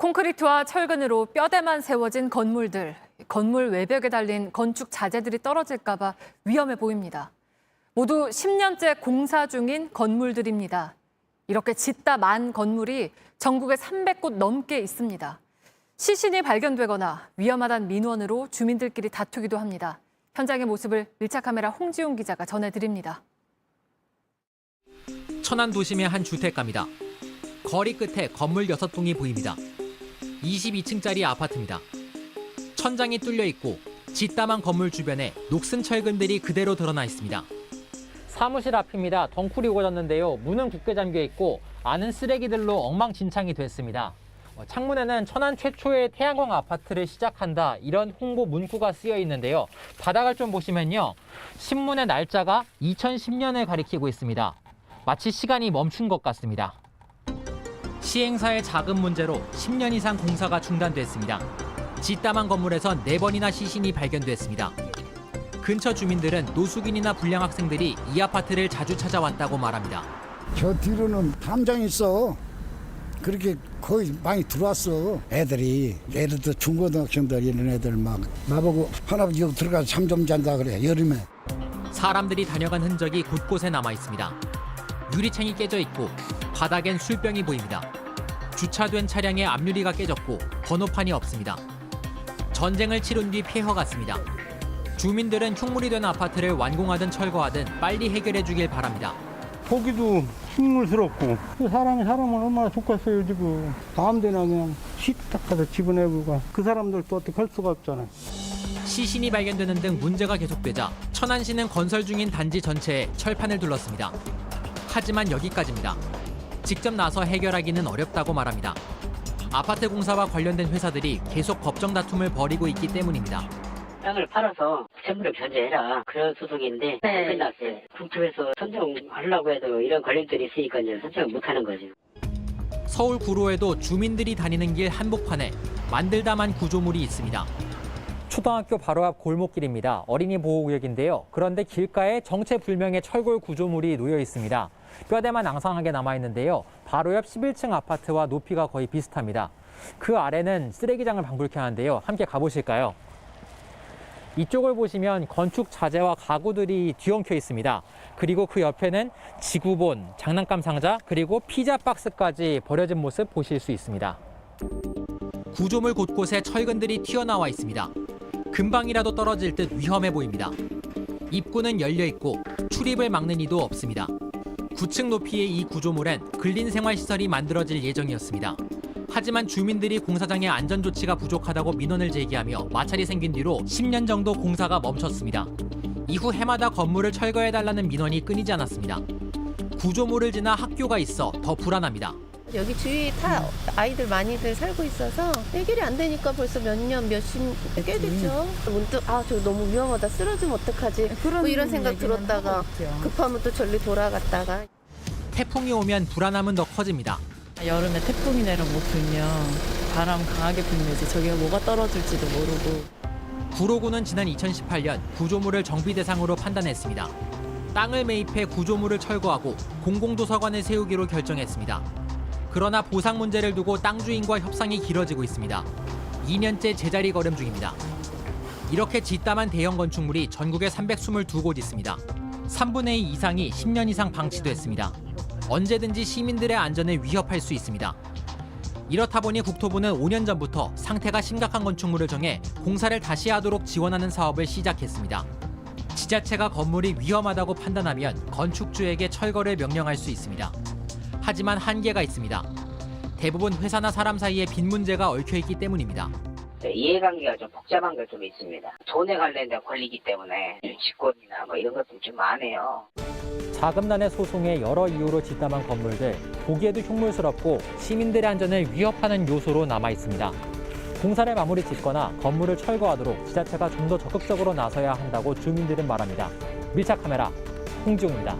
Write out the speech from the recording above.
콘크리트와 철근으로 뼈대만 세워진 건물들, 건물 외벽에 달린 건축 자재들이 떨어질까 봐 위험해 보입니다. 모두 10년째 공사 중인 건물들입니다. 이렇게 짓다 만 건물이 전국에 300곳 넘게 있습니다. 시신이 발견되거나 위험하다는 민원으로 주민들끼리 다투기도 합니다. 현장의 모습을 밀착카메라 홍지용 기자가 전해드립니다. 천안 도심의 한 주택가입니다. 거리 끝에 건물 6동이 보입니다. 22층짜리 아파트입니다. 천장이 뚫려 있고 짓다만 건물 주변에 녹슨 철근들이 그대로 드러나 있습니다. 사무실 앞입니다. 덩쿨이 우거졌는데요. 문은 굳게 잠겨 있고 안은 쓰레기들로 엉망진창이 됐습니다. 창문에는 천안 최초의 태양광 아파트를 시작한다 이런 홍보 문구가 쓰여 있는데요. 바닥을 좀 보시면요. 신문의 날짜가 2010년을 가리키고 있습니다. 마치 시간이 멈춘 것 같습니다. 시행사의 자금 문제로 10년 이상 공사가 중단됐습니다. 짓다만 건물에서 4번이나 시신이 발견됐습니다. 근처 주민들은 노숙인이나 불량 학생들이 이 아파트를 자주 찾아왔다고 말합니다. 저 뒤로는 담장 있어. 그렇게 거의 많이 들어왔어. 애들도 중고등학생들 이런 애들 막 나보고 할아버지 여기 들어가서 잠 좀 잔다 그래, 여름에. 사람들이 다녀간 흔적이 곳곳에 남아 있습니다. 유리창이 깨져 있고 바닥엔 술병이 보입니다. 주차된 차량의 앞유리가 깨졌고 번호판이 없습니다. 전쟁을 치른 뒤 폐허 같습니다. 주민들은 흉물이 된 아파트를 완공하든 철거하든 빨리 해결해 주길 바랍니다. 보기도 흉물스럽고 사람을 얼마나 죽겠어요 지금. 다음 되나 그냥 딱 가서 집어내고 그 사람들도 어떻게 할 수가 없잖아요. 시신이 발견되는 등 문제가 계속되자 천안시는 건설 중인 단지 전체에 철판을 둘렀습니다. 하지만 여기까지입니다. 직접 나서 해결하기는 어렵다고 말합니다. 아파트 공사와 관련된 회사들이 계속 법정 다툼을 벌이고 있기 때문입니다. 땅을 팔아서 세무를 변제해라 그런 소송인데 끝났어요. 국토에서 선정하려고 해도 이런 걸림돌이 있으니까 이제 선정을 못하는 거죠. 서울 구로에도 주민들이 다니는 길 한복판에 만들다만 구조물이 있습니다. 초등학교 바로 앞 골목길입니다. 어린이 보호구역인데요. 그런데 길가에 정체불명의 철골 구조물이 놓여 있습니다. 뼈대만 앙상하게 남아있는데요. 바로 옆 11층 아파트와 높이가 거의 비슷합니다. 그 아래는 쓰레기장을 방불케 하는데요. 함께 가보실까요? 이쪽을 보시면 건축 자재와 가구들이 뒤엉켜 있습니다. 그리고 그 옆에는 지구본, 장난감 상자, 그리고 피자 박스까지 버려진 모습 보실 수 있습니다. 구조물 곳곳에 철근들이 튀어나와 있습니다. 금방이라도 떨어질 듯 위험해 보입니다. 입구는 열려 있고 출입을 막는 이도 없습니다. 9층 높이의 이 구조물엔 근린생활시설이 만들어질 예정이었습니다. 하지만 주민들이 공사장의 안전조치가 부족하다고 민원을 제기하며 마찰이 생긴 뒤로 10년 정도 공사가 멈췄습니다. 이후 해마다 건물을 철거해달라는 민원이 끊이지 않았습니다. 구조물을 지나 학교가 있어 더 불안합니다. 여기 주위에 다 아이들 많이들 살고 있어서 해결이 안 되니까 벌써 몇 년, 꽤 됐죠. 문득 저 너무 위험하다, 쓰러지면 어떡하지 뭐 이런 생각 들었다가 급하면 또 절리 돌아갔다가. 태풍이 오면 불안함은 더 커집니다. 여름에 태풍이나 이런 거 불면 바람 강하게 불면서 저게 뭐가 떨어질지도 모르고. 구로구는 지난 2018년 구조물을 정비 대상으로 판단했습니다. 땅을 매입해 구조물을 철거하고 공공도서관을 세우기로 결정했습니다. 그러나 보상 문제를 두고 땅 주인과 협상이 길어지고 있습니다. 2년째 제자리 걸음 중입니다. 이렇게 짓다만 대형 건축물이 전국에 322곳 있습니다. 3분의 2 이상이 10년 이상 방치됐습니다. 언제든지 시민들의 안전을 위협할 수 있습니다. 이렇다 보니 국토부는 5년 전부터 상태가 심각한 건축물을 정해 공사를 다시 하도록 지원하는 사업을 시작했습니다. 지자체가 건물이 위험하다고 판단하면 건축주에게 철거를 명령할 수 있습니다. 하지만 한계가 있습니다. 대부분 회사나 사람 사이에 빈 문제가 얽혀있기 때문입니다. 이해관계가 좀 복잡한 게 좀 있습니다. 돈에 관련된 권리이기 때문에 직권이나 뭐 이런 것도 좀 많아요. 자금난의 소송에 여러 이유로 짓다만 건물들, 보기에도 흉물스럽고 시민들의 안전을 위협하는 요소로 남아 있습니다. 공사를 마무리 짓거나 건물을 철거하도록 지자체가 좀 더 적극적으로 나서야 한다고 주민들은 말합니다. 밀착 카메라 홍지용입니다.